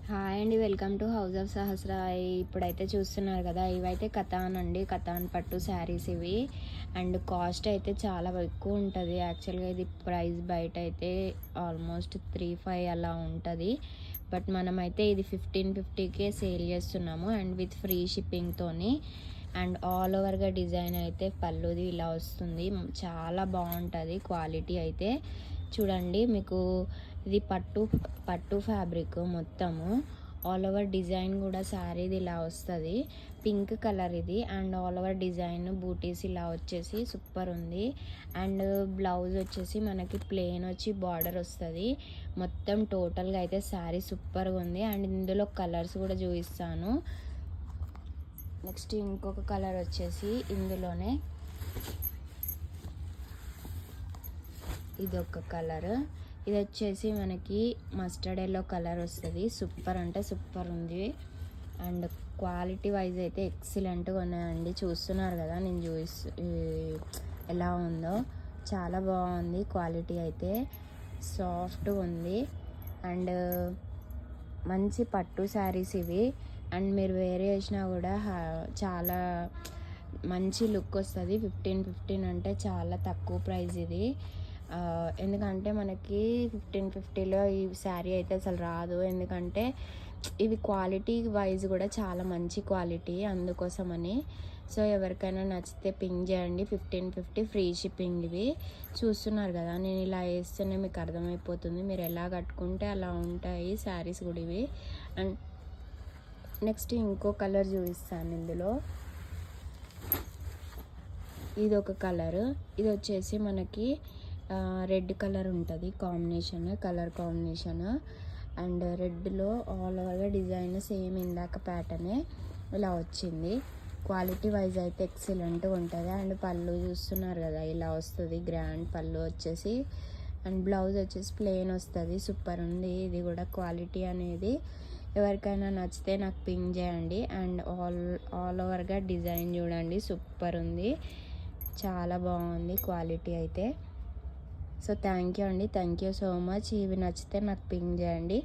Hi అండి, welcome to house of Sahasra. ఇప్పుడైతే చూస్తున్నారు కదా, ఇవైతే కథాన్ అండి, కథాన్ పట్టు శారీస్ ఇవి. అండ్ కాస్ట్ అయితే చాలా ఎక్కువ ఉంటుంది. యాక్చువల్గా ఇది ప్రైస్ బయట అయితే ఆల్మోస్ట్ 3-5 అలా ఉంటుంది. బట్ మనమైతే ఇది 1550కే సేల్ చేస్తున్నాము, అండ్ విత్ ఫ్రీ షిప్పింగ్తోని. అండ్ ఆల్ ఓవర్గా డిజైన్ అయితే పళ్ళుది ఇలా వస్తుంది. చాలా బాగుంటుంది క్వాలిటీ అయితే. చూడండి, మీకు ఇది పట్టు ఫ్యాబ్రిక్ మొత్తము. ఆల్ ఓవర్ డిజైన్ కూడా శారీది ఇలా వస్తుంది. పింక్ కలర్ ఇది. అండ్ ఆల్ ఓవర్ డిజైన్ బూటీస్ ఇలా వచ్చేసి సూపర్ ఉంది. అండ్ బ్లౌజ్ వచ్చేసి మనకి ప్లెయిన్ వచ్చి బార్డర్ వస్తుంది. మొత్తం టోటల్గా అయితే శారీ సూపర్గా ఉంది. అండ్ ఇందులో కలర్స్ కూడా చూపిస్తాను. నెక్స్ట్ ఇంకొక కలర్ వచ్చేసి ఇందులోనే ఇదొక కలర్. ఇది వచ్చేసి మనకి మస్టర్డ్ ఎల్లో కలర్ వస్తుంది. సూపర్ అంటే సూపర్ ఉంది. అండ్ క్వాలిటీ వైజ్ అయితే ఎక్సలెంట్గా ఉన్నాయండి. చూస్తున్నారు కదా, నేను ఎలా ఉందో చాలా బాగుంది. క్వాలిటీ అయితే సాఫ్ట్గా ఉంది. అండ్ మంచి పట్టు శారీస్ ఇవి. అండ్ మీరు వేరే చేసినా కూడా చాలా మంచి లుక్ వస్తుంది. 15 అంటే చాలా తక్కువ ప్రైస్ ఇది. ఎందుకంటే మనకి 1550లో ఈ శారీ అయితే అసలు రాదు. ఎందుకంటే ఇవి క్వాలిటీ వైజ్ కూడా చాలా మంచి క్వాలిటీ, అందుకోసమని. సో ఎవరికైనా నచ్చితే పింక్ చేయండి. 1550 ఫ్రీ షిప్పింగ్. ఇవి చూస్తున్నారు కదా, నేను ఇలా వేస్తేనే మీకు అర్థమైపోతుంది. మీరు ఎలా కట్టుకుంటే అలా ఉంటాయి శారీస్ కూడా ఇవి. అండ్ నెక్స్ట్ ఇంకో కలర్ చూపిస్తాను ఇందులో. ఇది ఒక కలర్. ఇది వచ్చేసి మనకి రెడ్ కలర్ ఉంటుంది కలర్ కాంబినేషన్. అండ్ రెడ్లో ఆల్ ఓవర్గా డిజైన్ సేమ్ ఇందాక ప్యాటర్నే ఇలా వచ్చింది. క్వాలిటీ వైజ్ అయితే ఎక్సలెంట్గా ఉంటుంది. అండ్ పళ్ళు చూస్తున్నారు కదా, ఇలా వస్తుంది గ్రాండ్ పళ్ళు వచ్చేసి. అండ్ బ్లౌజ్ వచ్చేసి ప్లెయిన్ వస్తుంది. సూపర్ ఉంది ఇది కూడా క్వాలిటీ అనేది. ఎవరికైనా నచ్చితే నాకు పింక్ చేయండి. అండ్ ఆల్ ఓవర్గా డిజైన్ చూడండి, సూపర్ ఉంది. చాలా బాగుంది క్వాలిటీ అయితే. సో థ్యాంక్ యూ అండి, థ్యాంక్ యూ సో మచ్. ఇవి నచ్చితే నాకు పింక్ చేయండి.